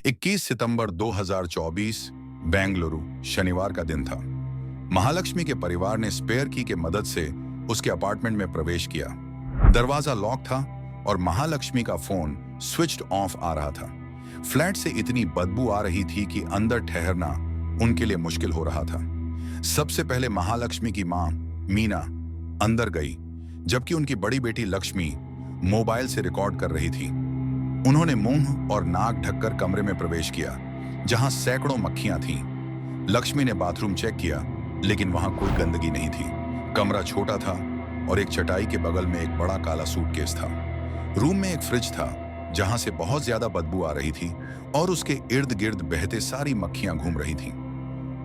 21 सितंबर 2024 बेंगलुरु शनिवार का दिन था। महालक्ष्मी के परिवार ने स्पेयर की के मदद से उसके अपार्टमेंट में प्रवेश किया। दरवाजा लॉक था और महालक्ष्मी का फोन स्विच्ड ऑफ आ रहा था। फ्लैट से इतनी बदबू आ रही थी कि अंदर ठहरना उनके लिए मुश्किल हो रहा था। सबसे पहले महालक्ष्मी की मां मीना अंदर गई, जबकि उनकी बड़ी बेटी लक्ष्मी मोबाइल से रिकॉर्ड कर रही थी। उन्होंने मुंह और नाक ढककर कमरे में प्रवेश किया, जहां सैकड़ों मक्खियां थीं। लक्ष्मी ने बाथरूम चेक किया, लेकिन वहां कोई गंदगी नहीं थी। कमरा छोटा था और एक चटाई के बगल में एक बड़ा काला सूटकेस था। रूम में एक फ्रिज था, जहां से बहुत ज्यादा बदबू आ रही थी और उसके इर्द गिर्द बहते सारी मक्खियां घूम रही थीं।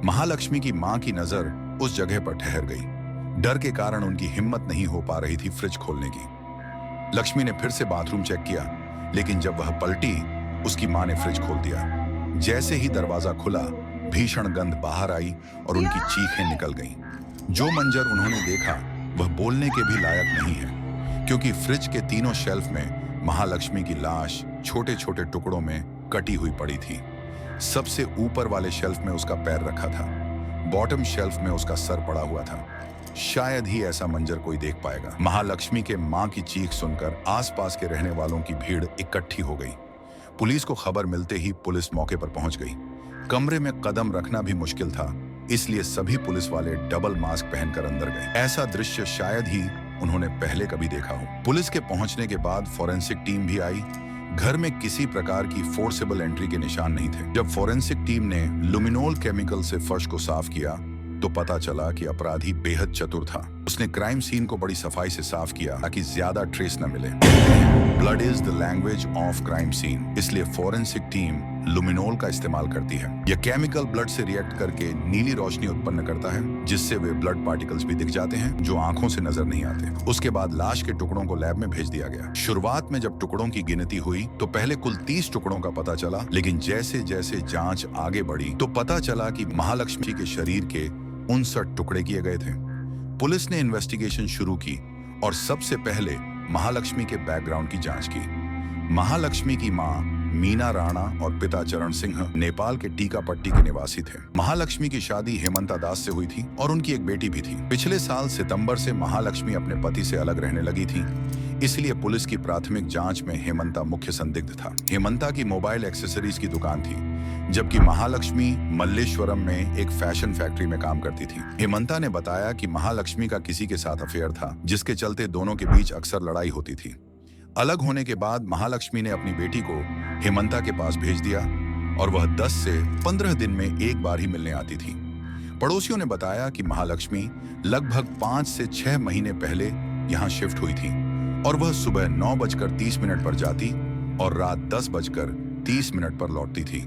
महालक्ष्मी की मां की नजर उस जगह पर ठहर गई। डर के कारण उनकी हिम्मत नहीं हो पा रही थी फ्रिज खोलने की। लक्ष्मी ने फिर से बाथरूम चेक किया, लेकिन जब वह पलटी, उसकी मां ने फ्रिज खोल दिया। जैसे ही दरवाजा खुला, भीषण गंध बाहर आई और उनकी चीखें निकल गईं। जो मंजर उन्होंने देखा वह बोलने के भी लायक नहीं है, क्योंकि फ्रिज के तीनों शेल्फ में महालक्ष्मी की लाश छोटे छोटे टुकड़ों में कटी हुई पड़ी थी। सबसे ऊपर वाले शेल्फ में उसका पैर रखा था, बॉटम शेल्फ में उसका सर पड़ा हुआ था। शायद ही ऐसा मंजर कोई देख पाएगा। महालक्ष्मी के मां की चीख सुनकर आसपास के रहने वालों की भीड़ इकट्ठी हो गई। पुलिस को खबर मिलते ही पुलिस मौके पर पहुंच गई। कमरे में कदम रखना भी मुश्किल था, इसलिए सभी पुलिस वाले डबल मास्क पहनकर अंदर गए। ऐसा दृश्य शायद ही उन्होंने पहले कभी देखा हो। पुलिस के पहुंचने के बाद फॉरेंसिक टीम भी आई। घर में किसी प्रकार की फोर्सेबल एंट्री के निशान नहीं थे। जब फॉरेंसिक टीम ने लुमिनोल केमिकल से फर्श को साफ किया, तो पता चला कि अपराधी बेहद चतुर था। उसने क्राइम सीन को बड़ी सफाई से साफ किया ताकि ज्यादा ट्रेस न मिले। Blood is the language of crime scene, इसलिए फॉरेंसिक टीम लुमिनोल का इस्तेमाल करती है। यह केमिकल ब्लड से रिएक्ट करके नीली रोशनी उत्पन्न करता है, जिससे वे ब्लड पार्टिकल्स भी दिख जाते हैं, जो आंखों से नजर नहीं आते। उसके बाद लाश के टुकड़ों को लैब में भेज दिया गया। शुरुआत में जब टुकड़ों की गिनती हुई तो पहले कुल 30 टुकड़ों का पता चला, लेकिन जैसे जैसे जांच आगे बढ़ी तो पता चला कि महालक्ष्मी के शरीर के 59 टुकड़े किए गए थे। पुलिस ने इन्वेस्टिगेशन शुरू की और सबसे पहले महालक्ष्मी के बैकग्राउंड की जांच की। महालक्ष्मी की मां मीना राणा और पिता चरण सिंह नेपाल के टीकापट्टी के निवासी थे। महालक्ष्मी की शादी हेमंता दास से हुई थी और उनकी एक बेटी भी थी। पिछले साल सितंबर से महालक्ष्मी अपने पति से अलग रहने लगी थी, इसलिए पुलिस की प्राथमिक जांच में हेमंता मुख्य संदिग्ध था। हेमंता की मोबाइल एक्सेसरीज की दुकान थी, जबकि महालक्ष्मी मल्लेश्वरम में एक फैशन फैक्ट्री में काम करती थी। हेमंता ने बताया कि महालक्ष्मी का किसी के साथ अफेयर था, जिसके चलते दोनों के बीच अक्सर लड़ाई होती थी। अलग होने के बाद महालक्ष्मी ने अपनी बेटी को हेमंता के पास भेज दिया और वह 10 से 15 दिन में एक बार ही मिलने आती थी। पड़ोसियों ने बताया कि महालक्ष्मी लगभग 5 से 6 महीने पहले यहाँ शिफ्ट हुई थी और वह सुबह 9:30 पर जाती और रात 10:30 पर लौटती थी,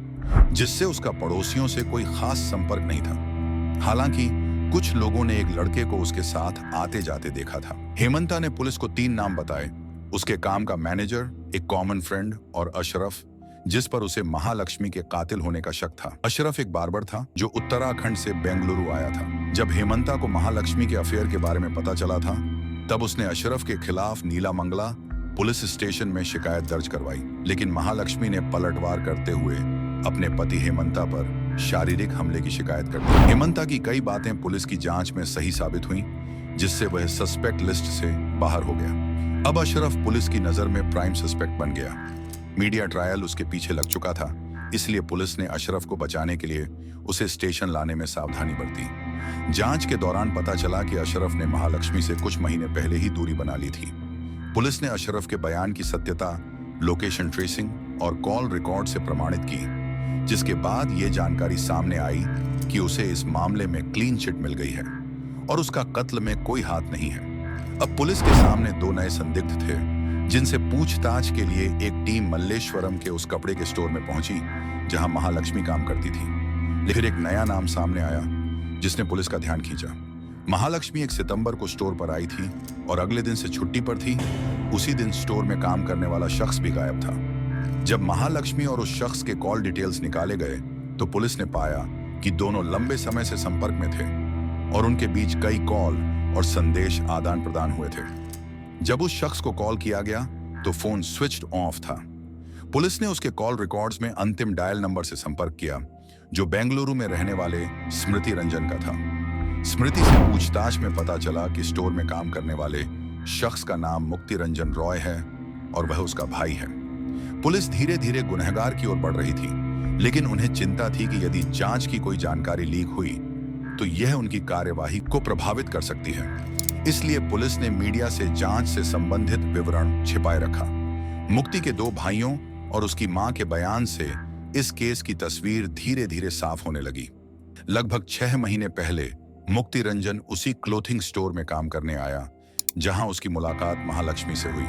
जिससे उसका पड़ोसियों से कोई खास संपर्क नहीं था। हालांकि कुछ लोगों ने एक लड़के को उसके साथ आते जाते देखा था। हेमंता ने पुलिस को 3 नाम बताए: उसके काम का मैनेजर, एक कॉमन फ्रेंड और अशरफ, जिस पर उसे महालक्ष्मी के कातिल होने का शक था। अशरफ एक बार्बर था जो उत्तराखंड से बेंगलुरु आया था। जब हेमंता को महालक्ष्मी के अफेयर के बारे में पता चला था, तब उसने अशरफ के खिलाफ नीलामंगला पुलिस स्टेशन में शिकायत दर्ज करवाई, लेकिन महालक्ष्मी ने पलटवार करते हुए अपने पति हेमंता पर शारीरिक हमले की शिकायत कर दी। हेमंता की कई बातें पुलिस की जांच में सही साबित हुई, जिससे वह सस्पेक्ट लिस्ट से बाहर हो गया। अब अशरफ पुलिस की नजर में प्राइम सस्पेक्ट बन गया। मीडिया ट्रायल उसके पीछे लग चुका था, इसलिए पुलिस ने अशरफ को बचाने के लिए उसे स्टेशन लाने में सावधानी बरती। जांच के दौरान पता चला कि अशरफ ने महालक्ष्मी से कुछ महीने पहले ही दूरी बना ली थी। पुलिस ने अशरफ के बयान की सत्यता लोकेशन ट्रेसिंग और कॉल रिकॉर्ड से प्रमाणित की, जिसके बाद ये जानकारी सामने आई कि उसे इस मामले में क्लीन चिट मिल गई है और उसका कत्ल में कोई हाथ नहीं है। अब पुलिस के सामने 2 नए संदिग्ध थे, जिनसे पूछताछ के लिए एक टीम मल्लेश्वरम के उस कपड़े के स्टोर में पहुंची जहां महालक्ष्मी काम करती थी। फिर एक नया नाम सामने आया जिसने पुलिस का ध्यान खींचा। महालक्ष्मी 1 सितंबर को स्टोर पर आई थी और अगले दिन से छुट्टी पर थी। उसी दिन स्टोर में काम करने वाला शख्स भी गायब था। जब महालक्ष्मी और उस शख्स के कॉल डिटेल्स निकाले गए तो पुलिस ने पाया कि दोनों लंबे समय से संपर्क में थे और उनके बीच कई कॉल और संदेश आदान प्रदान हुए थे। जब उस शख्स को कॉल किया गया तो फोन स्विच्ड ऑफ था। पुलिस ने उसके कॉल रिकॉर्ड्स में अंतिम डायल नंबर से संपर्क किया, जो बेंगलुरु में रहने वाले स्मृति रंजन का था। स्मृति से पूछताछ में पता चला कि स्टोर में काम करने वाले शख्स का नाम मुक्ति रंजन रॉय है और वह उसका भाई है। पुलिस धीरे धीरे गुनहगार की ओर बढ़ रही थी, लेकिन उन्हें चिंता थी कि यदि जांच की कोई जानकारी लीक हुई तो यह उनकी कार्यवाही को प्रभावित कर सकती है। इसलिए पुलिस ने मीडिया से जांच से संबंधित विवरण छिपाए रखा। मुक्ति के 2 भाइयों और उसकी मां के बयान से इस केस की तस्वीर धीरे धीरे साफ होने लगी। लगभग 6 महीने पहले मुक्ति रंजन उसी क्लोथिंग स्टोर में काम करने आया जहां उसकी मुलाकात महालक्ष्मी से हुई।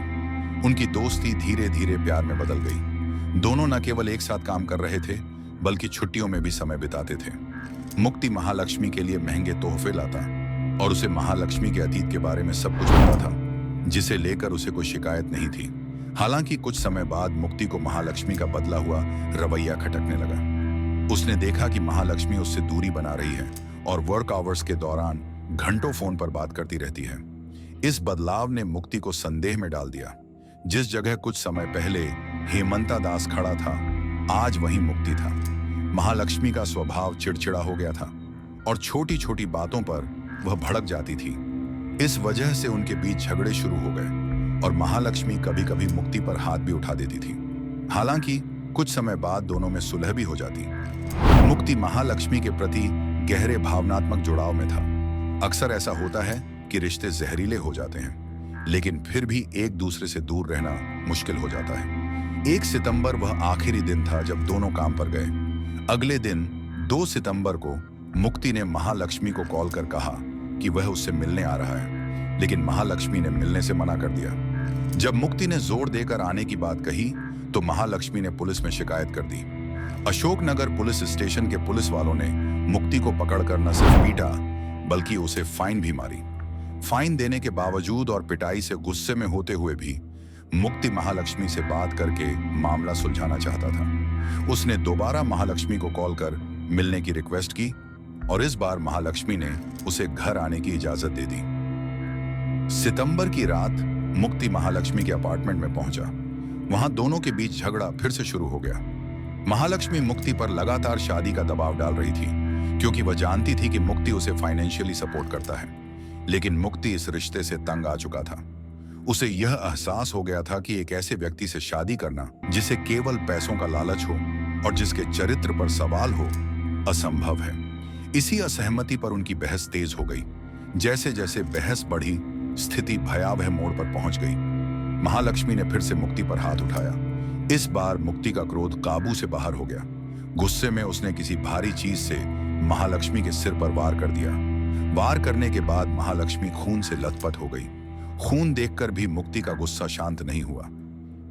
उनकी दोस्ती धीरे धीरे प्यार में बदल गई। दोनों न केवल एक साथ काम कर रहे थे, बल्कि छुट्टियों में भी समय बिताते थे। मुक्ति महालक्ष्मी के लिए महंगे तोहफे लाता और उसे महालक्ष्मी के अतीत के बारे में सब कुछ पता था, जिसे लेकर उसे कोई शिकायत नहीं थी। हालांकि कुछ समय बाद मुक्ति को महालक्ष्मी का बदला हुआ रवैया खटकने लगा। उसने देखा कि महालक्ष्मी उससे दूरी बना रही है और वर्क आवर्स के दौरान घंटों फोन पर बात करती रहती है। इस बदलाव ने मुक्ति को संदेह में डाल दिया। जिस जगह कुछ समय पहले हेमंता दास खड़ा था, आज वहीं मुक्ति था। महालक्ष्मी का स्वभाव चिड़चिड़ा हो गया था और छोटी छोटी बातों पर वह भड़क जाती थी। इस वजह से उनके बीच झगड़े शुरू हो गए और महालक्ष्मी कभी कभी मुक्ति पर हाथ भी उठा देती थी। हालांकि कुछ समय बाद दोनों में सुलह भी हो जाती। मुक्ति महालक्ष्मी के प्रति गहरे भावनात्मक जुड़ाव में था। अक्सर ऐसा होता है कि रिश्ते जहरीले हो जाते हैं, लेकिन फिर भी एक दूसरे से दूर रहना मुश्किल हो जाता है। 1 सितंबर वह आखिरी दिन था जब दोनों काम पर गए। अगले दिन 2 सितंबर को मुक्ति ने महालक्ष्मी को कॉल कर कहा कि वह उससे मिलने आ रहा है, लेकिन महालक्ष्मी ने मिलने से मना कर दिया। जब मुक्ति ने जोर देकर आने की बात कही तो महालक्ष्मी ने पुलिस में शिकायत कर दी। अशोकनगर पुलिस स्टेशन के पुलिस वालों ने मुक्ति को पकड़कर न सिर्फ पीटा, बल्कि उसे फाइन भी मारी। फाइन देने के बावजूद और पिटाई से गुस्से में होते हुए भी मुक्ति महालक्ष्मी से बात करके मामला सुलझाना चाहता था। उसने दोबारा महालक्ष्मी को कॉल कर मिलने की रिक्वेस्ट की और इस बार महालक्ष्मी ने उसे घर आने की इजाजत दे दी। सितंबर की रात मुक्ति महालक्ष्मी के अपार्टमेंट में पहुंचा। वहां दोनों के बीच झगड़ा फिर से शुरू हो गया। महालक्ष्मी मुक्ति पर लगातार शादी का दबाव डाल रही थी, क्योंकि वह जानती थी कि मुक्ति उसे फाइनेंशियली सपोर्ट करता है। लेकिन मुक्ति इस रिश्ते से तंग आ चुका था। उसे यह एहसास हो गया था कि एक ऐसे व्यक्ति से शादी करना जिसे केवल पैसों का लालच हो और जिसके चरित्र पर सवाल हो, असंभव है। इसी असहमति पर उनकी बहस तेज हो गई। जैसे जैसे बहस बढ़ी, स्थिति भयावह मोड़ पर पहुंच गई। महालक्ष्मी ने फिर से मुक्ति पर हाथ उठाया। इस बार मुक्ति का क्रोध काबू से बाहर हो गया। गुस्से में उसने किसी भारी चीज से महालक्ष्मी के सिर पर वार कर दिया। वार करने के बाद महालक्ष्मी खून से लथपथ हो गई। खून देखकर भी मुक्ति का गुस्सा शांत नहीं हुआ।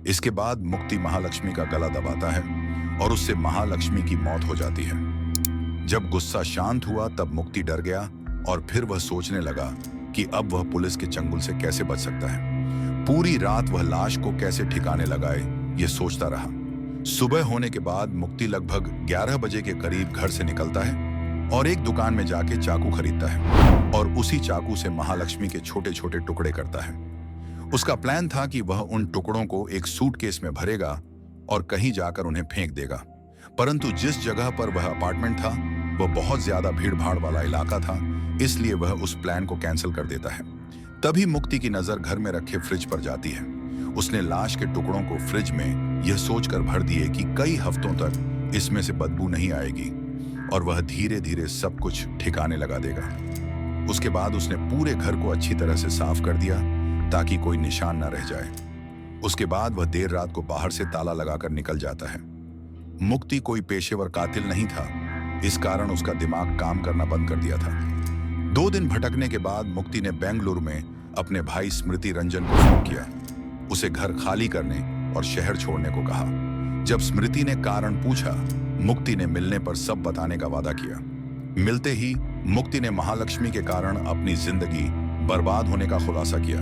इसके बाद मुक्ति महालक्ष्मी का गला दबाता है और उससे महालक्ष्मी की मौत हो जाती है। जब गुस्सा शांत हुआ तब मुक्ति डर गया और फिर वह सोचने लगा कि अब वह पुलिस के चंगुल से कैसे बच सकता है। पूरी रात वह लाश को कैसे ठिकाने लगाए, यह सोचता रहा। सुबह होने के बाद मुक्ति लगभग 11 बजे के करीब घर से निकलता है और एक दुकान में जाके चाकू खरीदता है और उसी चाकू से महालक्ष्मी के छोटे छोटे टुकड़े करता है। उसका प्लान था कि वह उन टुकड़ों को एक सूटकेस में भरेगा और कहीं जाकर उन्हें फेंक देगा। परंतु जिस जगह पर वह अपार्टमेंट था वह बहुत ज्यादा भीड़-भाड़ वाला इलाका था, इसलिए वह उस प्लान को कैंसिल कर देता है। तभी मुक्ति की नजर घर में रखे फ्रिज पर जाती है। उसने लाश के टुकड़ों को फ्रिज में यह सोचकर भर दिए कि कई हफ्तों तक इसमें से बदबू नहीं आएगी और वह धीरे धीरे सब कुछ ठिकाने लगा देगा। उसके बाद उसने पूरे घर को अच्छी तरह से साफ कर दिया ताकि कोई निशान न रह जाए। उसके बाद वह देर रात को बाहर से ताला लगाकर निकल जाता है। मुक्ति कोई पेशेवर कातिल नहीं था, इस कारण उसका दिमाग काम करना बंद कर दिया था। 2 दिन भटकने के बाद मुक्ति ने बेंगलुरु में अपने भाई स्मृति रंजन को फोन किया। उसे घर खाली करने और शहर छोड़ने को कहा। जब स्मृति ने कारण पूछा, मुक्ति ने मिलने पर सब बताने का वादा किया। मिलते ही मुक्ति ने महालक्ष्मी के कारण अपनी जिंदगी बर्बाद होने का खुलासा किया।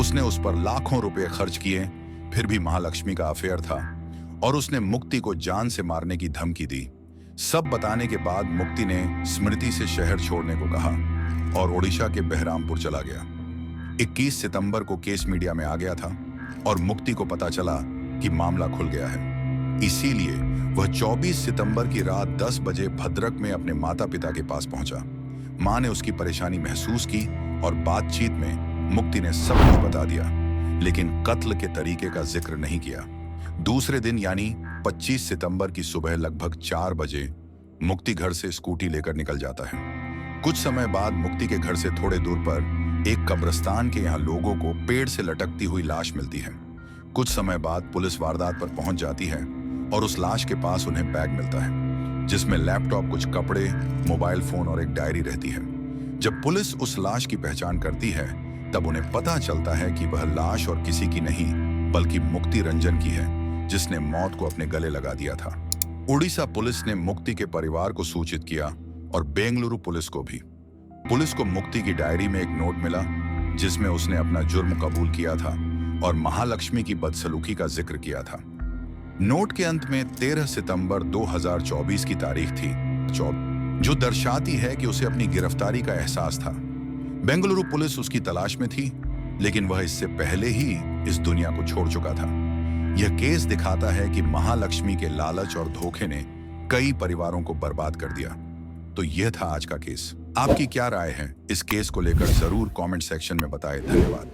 उसने उस पर लाखों रुपए खर्च किए, फिर भी महालक्ष्मी का अफेयर था और उसने मुक्ति को जान से मारने की धमकी दी। सब बताने के बाद मुक्ति ने स्मृति से शहर छोड़ने को कहा और ओडिशा के बहरामपुर चला गया। 21 सितंबर को केस मीडिया में आ गया था और मुक्ति को पता चला कि मामला खुल गया है। इसीलिए वह 24 सितंबर की रात 10 बजे भद्रक में अपने माता पिता के पास पहुंचा। मां ने उसकी परेशानी महसूस की और बातचीत में मुक्ति ने सब कुछ बता दिया, लेकिन कत्ल के तरीके का जिक्र नहीं किया। दूसरे दिन यानी 25 सितंबर की सुबह लगभग 4 बजे मुक्ति घर से स्कूटी लेकर निकल जाता है। कुछ समय बाद मुक्ति के घर से थोड़े दूर पर एक कब्रिस्तान के यहाँ लोगों को पेड़ से लटकती हुई लाश मिलती है। कुछ समय बाद पुलिस वारदात पर पहुंच जाती है और उस लाश के पास उन्हें बैग मिलता है, जिसमें लैपटॉप, कुछ कपड़े, मोबाइल फोन और एक डायरी रहती है। जब पुलिस उस लाश की पहचान करती है, तब उन्हें पता चलता है कि वह लाश और किसी की नहीं बल्कि मुक्ति रंजन की है, जिसने मौत को अपने गले लगा दिया था। उड़ीसा पुलिस ने मुक्ति के परिवार को सूचित किया और बेंगलुरु पुलिस को भी। पुलिस को मुक्ति की डायरी में एक नोट मिला, जिसमें उसने अपना जुर्म कबूल किया था और महालक्ष्मी की बदसलूकी का जिक्र किया था। नोट के अंत में 13 सितंबर 2024 की तारीख थी, जो दर्शाती है कि उसे अपनी गिरफ्तारी का एहसास था। बेंगलुरु पुलिस उसकी तलाश में थी, लेकिन वह इससे पहले ही इस दुनिया को छोड़ चुका था। यह केस दिखाता है कि महालक्ष्मी के लालच और धोखे ने कई परिवारों को बर्बाद कर दिया। तो यह था आज का केस। आपकी क्या राय है इस केस को लेकर? जरूर कमेंट सेक्शन में बताएं। धन्यवाद।